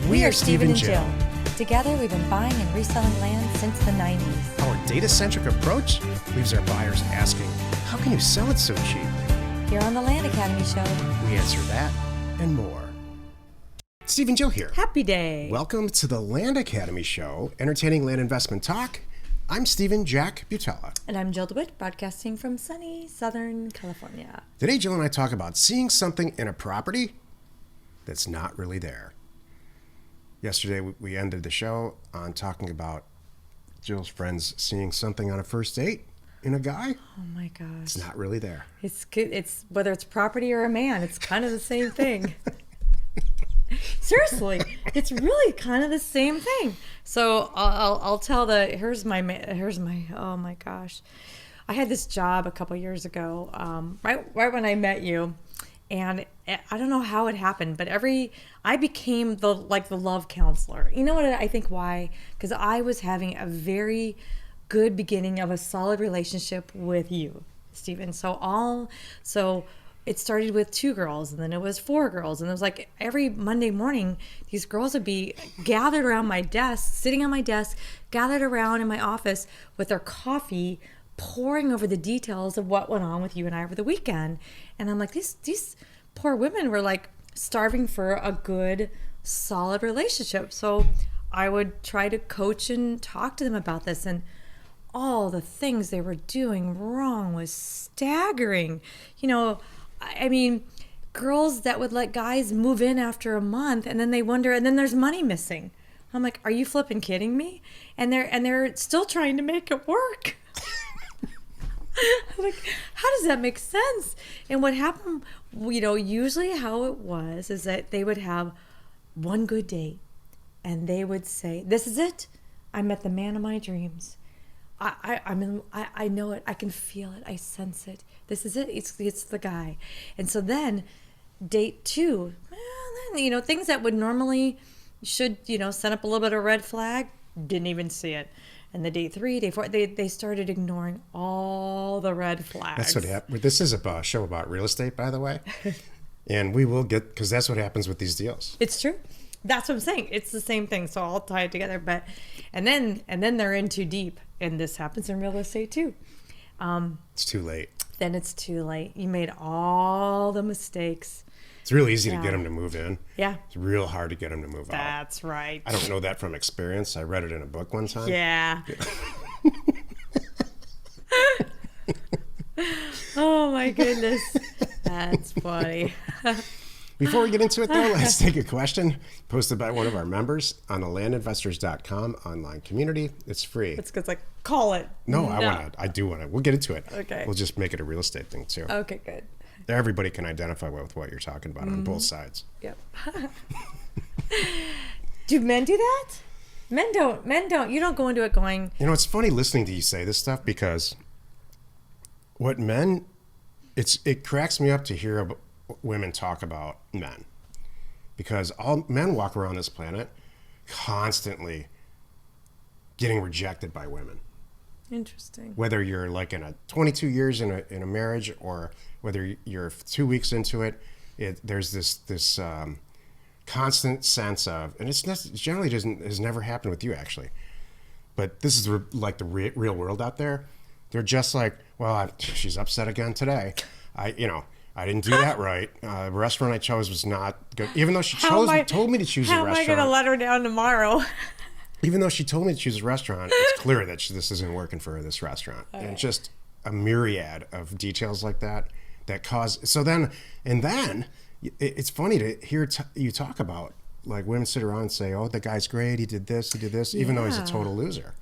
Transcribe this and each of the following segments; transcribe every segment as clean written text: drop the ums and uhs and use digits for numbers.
We are Steven and Jill. Together, we've been buying and reselling land since the 90s. Our data-centric approach leaves our buyers asking, how can you sell it so cheap? Here on the Land Academy Show, We answer that and more. Steven Jill here. happy day. Welcome to the Land Academy Show, entertaining land investment talk. I'm Steven Jack Butala. And I'm Jill DeWit, broadcasting from sunny Southern California. Today, Jill and I talk about seeing something in a property that's not really there. Yesterday, we ended the show on talking about Jill's friends seeing something on a first date in a guy. Oh my gosh. It's not really there. It's whether it's property or a man, it's kind of the same thing. Seriously, it's really kind of the same thing. So I'll tell here's my oh my gosh, I had this job a couple years ago, right when I met you, and I don't know how it happened, but I became the love counselor. You know what I think why? Because I was having a very good beginning of a solid relationship with you, Steven. So it started with 2 girls, and then it was 4 girls, and it was like every Monday morning, these girls would be gathered around my desk, sitting on my desk, gathered around in my office with their coffee, pouring over the details of what went on with you and I over the weekend. And I'm like, these poor women were like starving for a good, solid relationship. So I would try to coach and talk to them about this, and all the things they were doing wrong was staggering. You know, I mean, girls that would let guys move in after a month, and then they wonder, and then there's money missing. I'm like, are you flipping kidding me? And they're still trying to make it work. I'm like, how does that make sense? And what happened, you know, usually how it was is that they would have one good date, and they would say, this is it. I met the man of my dreams. I know it. I can feel it. I sense it. This is it. It's the guy. And so then date 2, well, then, you know, things that would normally should, you know, send up a little bit of red flag, didn't even see it. And the date 3, day 4, they started ignoring all the red flags. That's what happened. This is a show about real estate, by the way. And we will get, because that's what happens with these deals. It's true. That's what I'm saying. It's the same thing. So I'll tie it together. But and then they're in too deep, and this happens in real estate too. It's too late. Then it's too late. You made all the mistakes. It's real easy to get them to move in. Yeah. It's real hard to get them to move out. That's right. I don't know that from experience. I read it in a book one time. Yeah. Oh my goodness. That's funny. Before we get into it, though, let's take a question posted by one of our members on the landinvestors.com online community. It's free. It's good. It's like, call it. No, I do want to. We'll get into it. Okay. We'll just make it a real estate thing, too. Okay, good. Everybody can identify with what you're talking about on both sides. Yep. Do men do that? Men don't. You don't go into it going... You know, it's funny listening to you say this stuff, because what men... It cracks me up to hear women talk about men, because all men walk around this planet constantly getting rejected by women. Interesting. Whether you're like in a 22 years in a marriage, or whether you're 2 weeks into it, there's this constant sense of, and generally has never happened with you actually, but this is like the real world out there. They're just like, well, she's upset again today. I didn't do that right. The restaurant I chose was not good, even though she told me to choose a restaurant. How am I going to let her down tomorrow? Even though she told me to choose a restaurant, it's clear that this isn't working for her, this restaurant. Okay. And just a myriad of details like that cause. So then it's funny to hear you talk about, like, women sit around and say, oh, the guy's great, he did this, even though he's a total loser.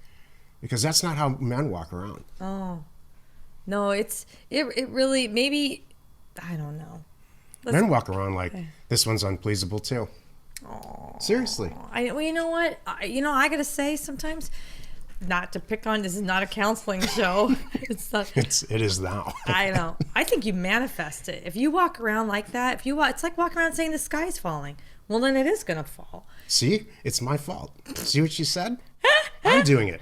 Because that's not how men walk around. Oh, no, it really, maybe, I don't know. Men walk around like, this one's unpleasable too. Oh, seriously. Well, you know what? I got to say sometimes, not to pick on, this is not a counseling show. It's not. It is now. I know. I think you manifest it. If you walk around like that, it's like walking around saying the sky's falling. Well, then it is going to fall. See? It's my fault. See what she said? I'm doing it.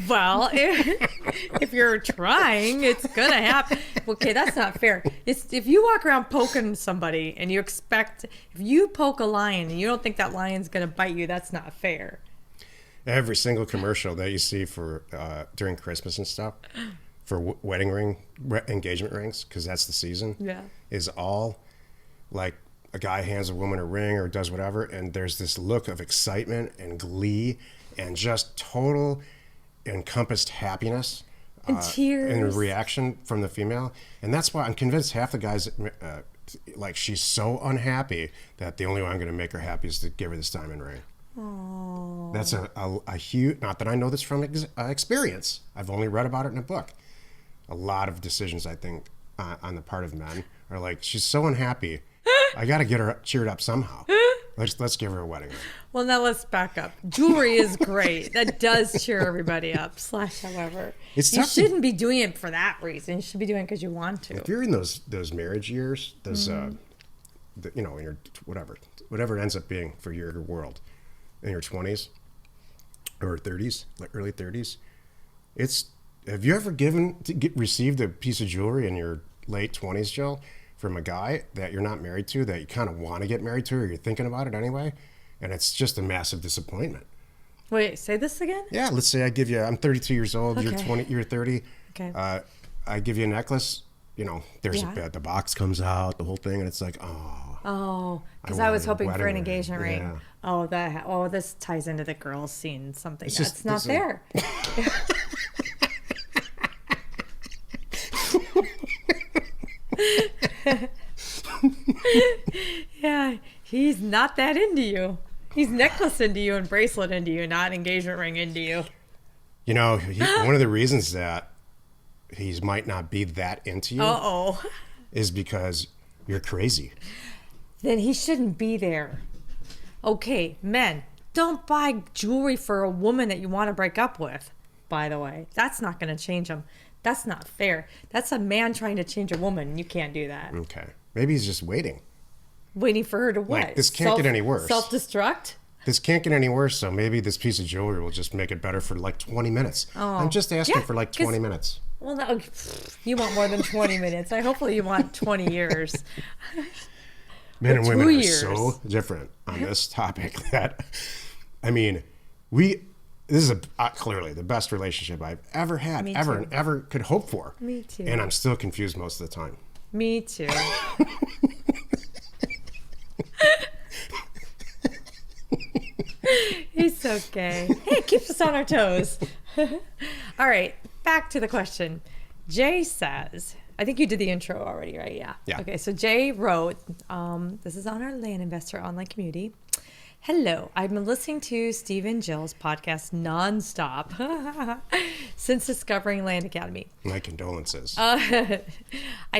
Well, if you're trying, it's gonna happen. Okay, that's not fair. It's if you walk around poking somebody and you expect, if you poke a lion and you don't think that lion's gonna bite you, that's not fair. Every single commercial that you see for during Christmas and stuff for engagement rings, because that's the season, Yeah. is all like a guy hands a woman a ring or does whatever, and there's this look of excitement and glee and just total encompassed happiness And tears. and reaction from the female. And that's why I'm convinced half the guys, like, she's so unhappy that the only way I'm going to make her happy is to give her this diamond ring. Oh. That's a huge, not that I know this from experience. I've only read about it in a book. A lot of decisions, I think, on the part of men are like, she's so unhappy. I got to get her cheered up somehow. Let's give her a wedding ring. Well, now let's back up. Jewelry is great. That does cheer everybody up. However, It's you tough to- shouldn't be doing it for that reason. You should be doing it because you want to. If you're in those marriage years, those in your whatever it ends up being for your world, in your 20s or 30s, like early 30s, have you ever received a piece of jewelry in your late 20s, Jill, from a guy that you're not married to, that you kind of want to get married to, or you're thinking about it anyway, and it's just a massive disappointment? Wait, say this again? Yeah, let's say I'm 32 years old, Okay. you're 30. Okay. I give you a necklace, there's the box comes out, the whole thing, and it's like, oh. Oh, because I I was wanted a hoping for an wedding ring. engagement ring. Yeah. Oh, this ties into the girls scene. Something It's that's just- not this is- there. Yeah, he's not that into you. He's necklace into you and bracelet into you, not engagement ring into you. One of the reasons that he might not be that into you Uh-oh. is because you're crazy. Then he shouldn't be there. Okay, men, don't buy jewelry for a woman that you want to break up with, by the way. That's not going to change him. That's not fair. That's a man trying to change a woman. You can't do that. Okay. Maybe he's just waiting. Waiting for her to what? Like, this can't get any worse. Self-destruct? This can't get any worse, so maybe this piece of jewelry will just make it better for like 20 minutes. Oh. I'm just asking Yeah, for like 'cause- 20 minutes. Well, no, you want more than 20 minutes. Hopefully you want 20 years. Men and women 2 are years. so different on this topic that, I mean, this is clearly the best relationship I've ever had, Me ever, too. and ever could hope for. Me too. And I'm still confused most of the time. Me too. He's okay. Hey, it keeps us on our toes. All right, back to the question. Jay says, I think you did the intro already, right? Yeah. Yeah. Okay, so Jay wrote, this is on our Land Investor online community. Hello, I've been listening to Steven Jill's podcast nonstop since discovering Land Academy. My condolences. I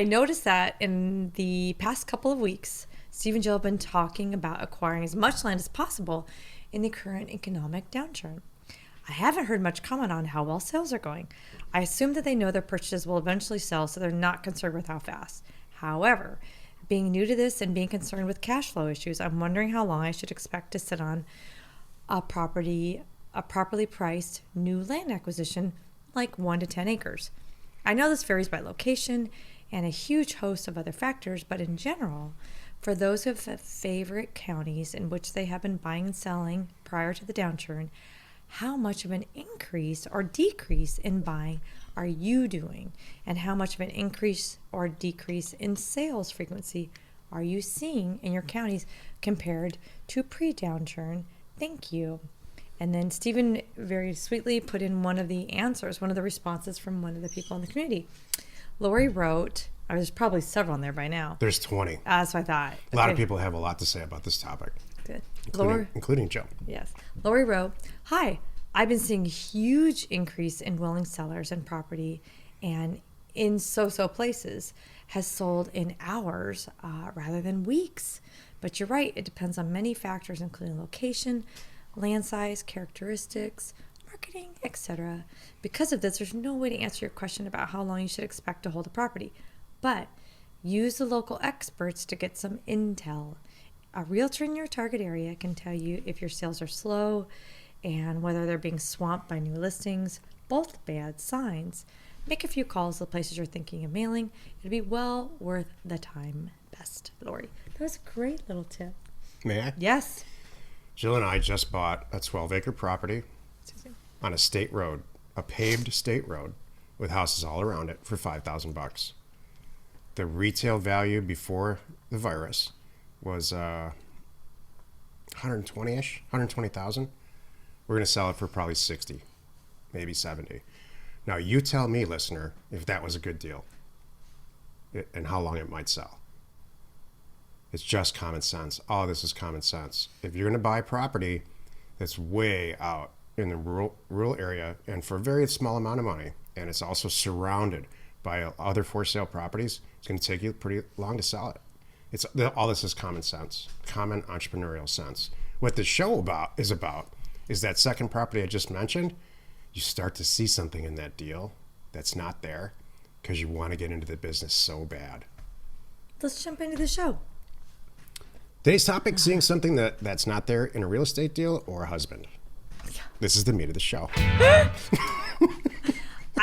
noticed that in the past couple of weeks, Steve and Jill have been talking about acquiring as much land as possible in the current economic downturn. I haven't heard much comment on how well sales are going. I assume that they know their purchases will eventually sell, so they're not concerned with how fast. However, being new to this and being concerned with cash flow issues, I'm wondering how long I should expect to sit on a properly priced new land acquisition, like 1 to 10 acres. I know this varies by location and a huge host of other factors, but in general, for those who have favorite counties in which they have been buying and selling prior to the downturn, how much of an increase or decrease in buying are you doing? And how much of an increase or decrease in sales frequency are you seeing in your counties compared to pre-downturn? Thank you. And then Stephen very sweetly put in one of the answers, one of the responses from one of the people in the community. Lori wrote, there's probably several in there by now. There's 20. That's what I thought. A lot of people have a lot to say about this topic, Good. including Joe. Yes. Lori wrote, hi, I've been seeing a huge increase in willing sellers and property, and in so-so places has sold in hours rather than weeks. But you're right, it depends on many factors, including location, land size, characteristics, marketing, etc. Because of this, there's no way to answer your question about how long you should expect to hold a property. But use the local experts to get some intel. A realtor in your target area can tell you if your sales are slow and whether they're being swamped by new listings. both bad signs. Make a few calls to the places you're thinking of mailing. It'd be well worth the time. Best, Lori. That was a great little tip. May I? Yes. Jill and I just bought a 12-acre property on a state road, a paved state road with houses all around it for $5,000. The retail value before the virus was 120-ish, 120,000. We're going to sell it for probably 60, maybe 70. Now, you tell me, listener, if that was a good deal and how long it might sell. It's just common sense. All this is common sense. If you're going to buy property that's way out in the rural area and for a very small amount of money, and it's also surrounded by other for sale properties, it's going to take you pretty long to sell it. All this is common sense, common entrepreneurial sense. What the show is that second property I just mentioned. You start to see something in that deal that's not there because you want to get into the business so bad. Let's jump into the show. Today's topic, seeing something that's not there in a real estate deal or a husband. This is the meat of the show. I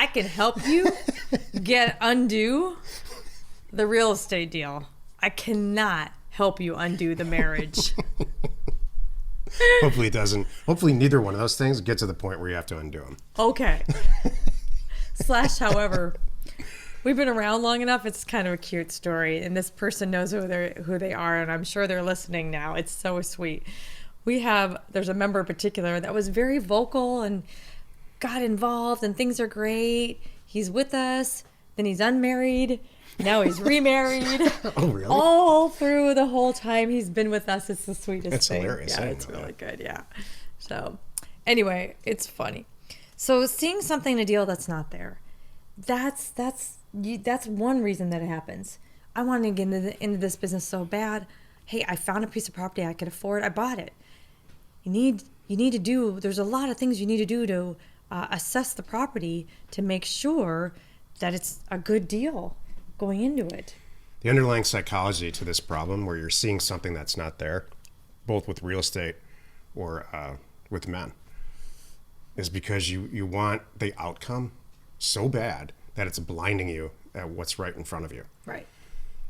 can help you undo the real estate deal. I cannot help you undo the marriage. Hopefully it doesn't. Hopefully neither one of those things get to the point where you have to undo them. Okay. However, we've been around long enough. It's kind of a cute story, and this person knows who they are, and I'm sure they're listening now. It's so sweet. There's a member in particular that was very vocal and got involved, and things are great. He's with us, then he's unmarried. Now he's remarried. Oh, really? All through the whole time he's been with us. It's the sweetest That's thing. hilarious. Yeah, it's really good. Yeah. So anyway, it's funny. So seeing something in a deal that's not there, that's one reason that it happens. I want to get into this business so bad. Hey, I found a piece of property I could afford. I bought it. You need to do. There's a lot of things you need to do to assess the property to make sure that it's a good deal going into it. The underlying psychology to this problem where you're seeing something that's not there, both with real estate or with men, is because you want the outcome so bad that it's blinding you at what's right in front of you. Right.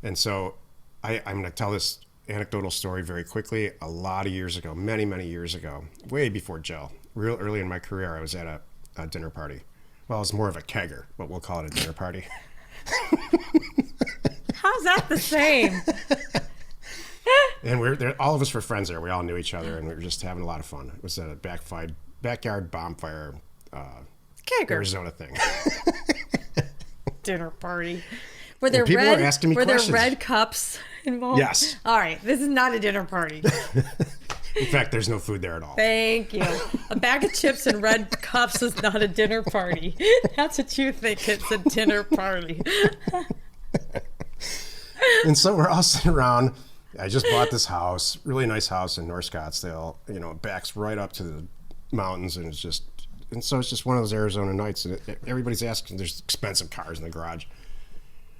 And so I'm going to tell this anecdotal story very quickly. A lot of years ago, many, many years ago, way before Jill, real early in my career, I was at a dinner party. Well, it was more of a kegger, but we'll call it a dinner party. How's that the same? And all of us were friends there. We all knew each other, and we were just having a lot of fun. It was a backyard bonfire, Kegger. Arizona thing. Dinner party. Were there people were asking me questions. there red cups involved? Yes. All right. This is not a dinner party. In fact, there's no food there at all. Thank you. A bag of chips and red cups is not a dinner party. That's what you think it's a dinner party. And so we're all sitting around. I just bought this house, really nice house in North Scottsdale. You know, it backs right up to the mountains, and so it's just one of those Arizona nights. And everybody's asking. There's expensive cars in the garage,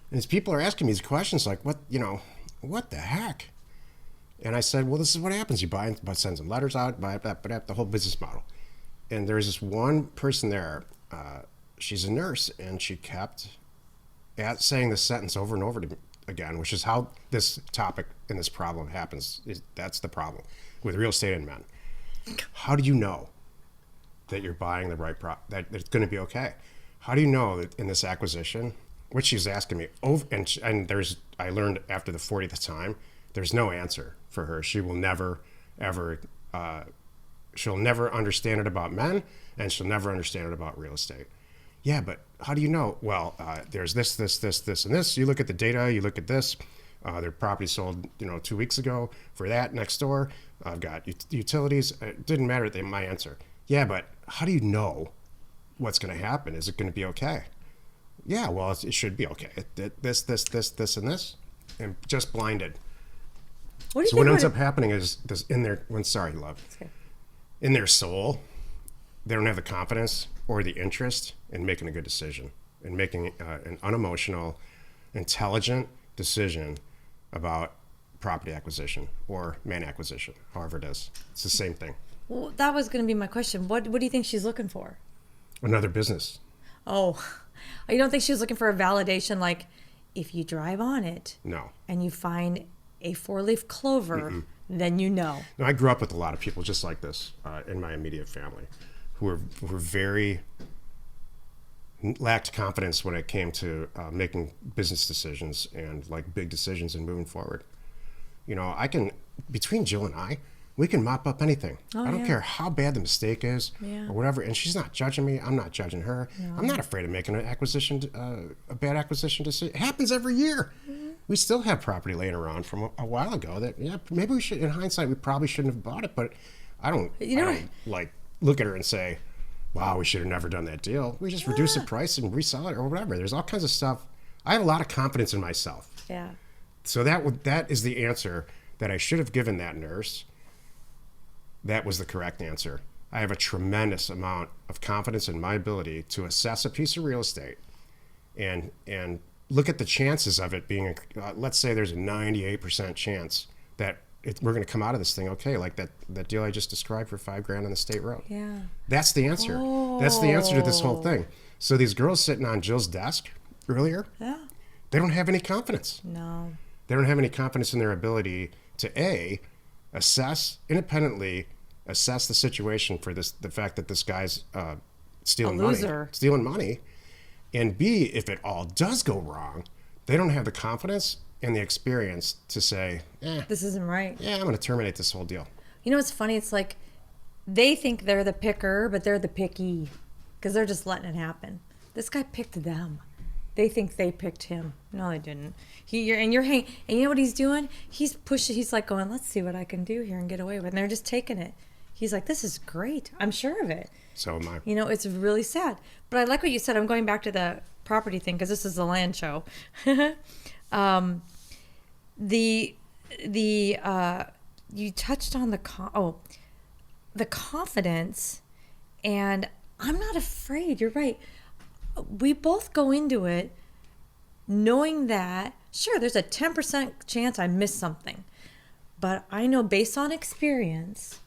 and these people are asking me these questions like, what the heck? And I said, well, this is what happens. You buy, send some letters out, the whole business model. And there's this one person there. She's a nurse, and she kept saying this sentence over and over again, which is how this topic and this problem happens. That's the problem with real estate and men. How do you know that you're buying the right that it's going to be okay? How do you know that in this acquisition, which she's asking me over, and I learned after the 40th time, there's no answer for her. She will never, ever, she'll never understand it about men, and she'll never understand it about real estate. Yeah, but how do you know? Well, there's this, and this. You look at the data, you look at this. Their property sold, 2 weeks ago for that next door. I've got utilities. It didn't matter, my answer. Yeah, but how do you know what's going to happen? Is it going to be okay? Yeah, well, it should be okay. This, and this. And just blinded. So what ends up happening is this in their in their soul, they don't have the confidence or the interest in making a good decision, in making an unemotional, intelligent decision about property acquisition or man acquisition, however it is. It's the same thing. Well, that was going to be my question. What do you think she's looking for? Another business. Oh, you don't think she was looking for a validation like if you drive on it No. and you find a four-leaf clover, then you know. No, I grew up with a lot of people just like this in my immediate family who were very lacked confidence when it came to making business decisions and like big decisions and moving forward. You know, between Jill and I, we can mop up anything. Oh, I don't yeah. care how bad the mistake is or whatever. And she's not judging me. I'm not judging her. No. I'm not afraid of making a bad acquisition decision. It happens every year. We still have property laying around from a while ago that, maybe we should, in hindsight, we probably shouldn't have bought it. But I don't like look at her and say, wow, we should have never done that deal. We just reduce the price and resell it or whatever. There's all kinds of stuff. I have a lot of confidence in myself. Yeah. So that is the answer that I should have given that nurse. That was the correct answer. I have a tremendous amount of confidence in my ability to assess a piece of real estate and look at the chances of it being, let's say there's a 98% chance that we're going to come out of this thing okay, like that deal I just described for $5,000 on the state road. Yeah. That's the answer. That's the answer to this whole thing. So these girls sitting on Jill's desk earlier, they don't have any confidence. No. They don't have any confidence in their ability to independently assess the situation for the fact that this guy's stealing money, and B, if it all does go wrong, they don't have the confidence and the experience to say, this isn't right. Yeah, I'm going to terminate this whole deal. You know what's funny? It's like they think they're the picker, but they're the picky because they're just letting it happen. This guy picked them. They think they picked him. No, they didn't. And you know what he's doing? He's pushing. He's like going, let's see what I can do here and get away with it. And they're just taking it. He's like, this is great. I'm sure of it. So am I. You know, it's really sad. But I like what you said. I'm going back to the property thing because this is the land show. You touched on the confidence, and I'm not afraid. You're right. We both go into it knowing that, sure, there's a 10% chance I miss something. But I know based on experience,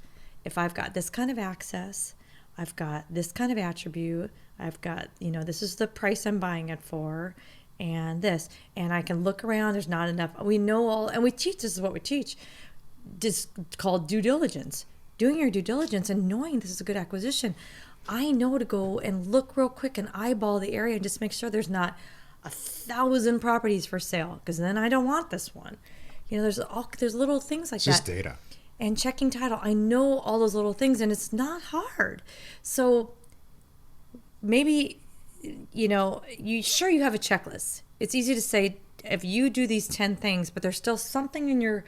if I've got this kind of access, I've got this kind of attribute, I've got, this is the price I'm buying it for, and this. And I can look around, there's not enough. We know all, and this is what we teach. It's called due diligence. Doing your due diligence and knowing this is a good acquisition. I know to go and look real quick and eyeball the area and just make sure there's not 1,000 properties for sale, because then I don't want this one. There's little things like that. It's just data. And checking title. I know all those little things, and it's not hard. So maybe, you have a checklist. It's easy to say if you do these 10 things, but there's still something in your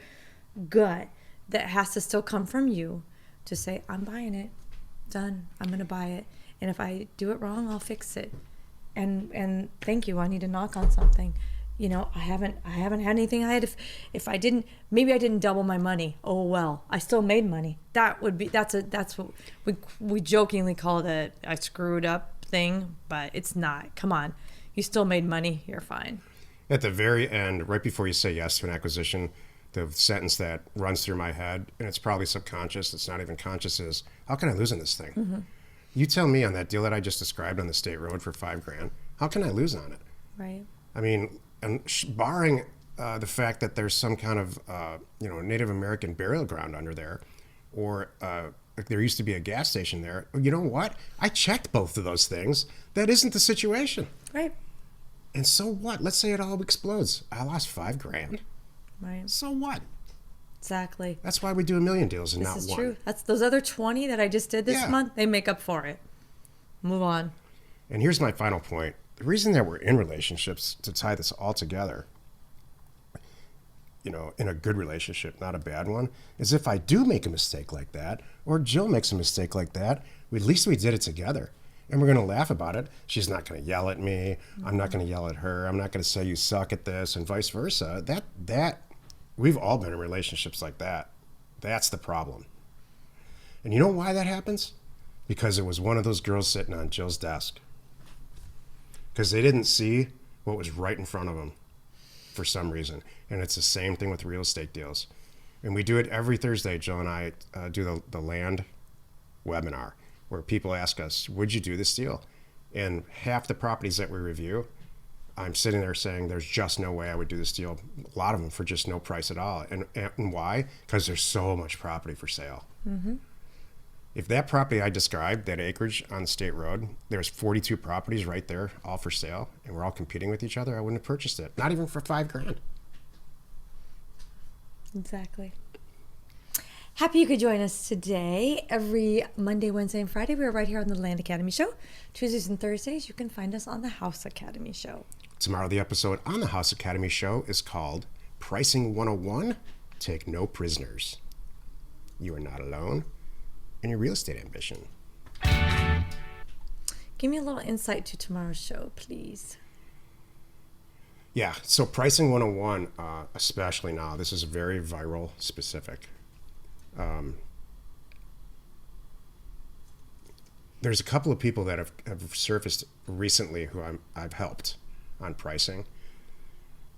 gut that has to still come from you to say, I'm buying it. Done. I'm going to buy it. And if I do it wrong, I'll fix it. And thank you. I need to knock on something. I haven't had anything. If I didn't, maybe I didn't double my money. Oh, well, I still made money. That's what we jokingly call it a screwed up thing, but it's not. Come on. You still made money. You're fine. At the very end, right before you say yes to an acquisition, the sentence that runs through my head, and it's probably subconscious, it's not even conscious, is, how can I lose on this thing? Mm-hmm. You tell me on that deal that I just described on the state road for $5,000, how can I lose on it? Right. I mean, and barring the fact that there's some kind of, Native American burial ground under there, or like there used to be a gas station there, you know what? I checked both of those things. That isn't the situation. Right. And so what? Let's say it all explodes. I lost $5,000. Right. So what? Exactly. That's why we do 1 million deals and not one. This is true. That's those other 20 that I just did this month. They make up for it. Move on. And here's my final point. The reason that we're in relationships, to tie this all together, in a good relationship, not a bad one, is if I do make a mistake like that, or Jill makes a mistake like that, at least we did it together. And we're going to laugh about it. She's not going to yell at me. I'm not going to yell at her. I'm not going to say you suck at this, and vice versa. That we've all been in relationships like that. That's the problem. And you know why that happens? Because it was one of those girls sitting on Jill's desk. Because they didn't see what was right in front of them for some reason. And it's the same thing with real estate deals. And we do it every Thursday. Jill and I do the land webinar, where people ask us, would you do this deal? And half the properties that we review, I'm sitting there saying there's just no way I would do this deal. A lot of them for just no price at all. And why? Because there's so much property for sale. Mm-hmm. If that property I described, that acreage on the state road, there's 42 properties right there, all for sale, and we're all competing with each other, I wouldn't have purchased it. Not even for $5,000. Exactly. Happy you could join us today. Every Monday, Wednesday, and Friday, we are right here on the Land Academy Show. Tuesdays and Thursdays, you can find us on the House Academy Show. Tomorrow, the episode on the House Academy Show is called Pricing 101, Take No Prisoners. You are not alone in your real estate ambition. Give me a little insight to tomorrow's show, please. Yeah, so Pricing 101, especially now, this is very viral specific. There's a couple of people that have surfaced recently who I've helped on pricing.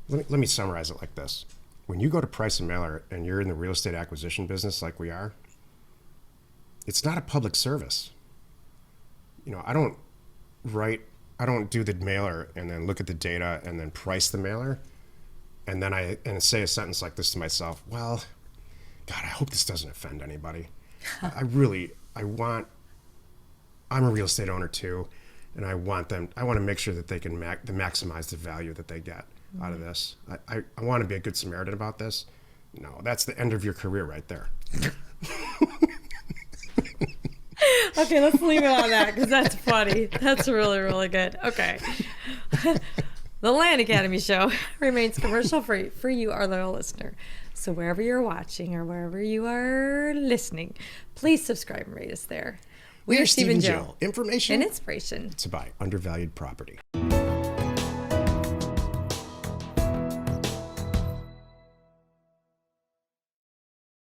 Let me summarize it like this. When you go to price a mailer and you're in the real estate acquisition business like we are, it's not a public service. You know, I don't do the mailer and then look at the data and then price the mailer. And then say a sentence like this to myself, well, God, I hope this doesn't offend anybody. I'm a real estate owner too. And I want to make sure that they can maximize the value that they get out of this. I want to be a good Samaritan about this. No, that's the end of your career right there. Okay, let's leave it on that because that's funny. That's really, really good. Okay. The Land Academy Show remains commercial free for you, our loyal listener. So wherever you're watching or wherever you are listening, please subscribe and rate us there. We are Steven Jill. Information and inspiration to buy undervalued property.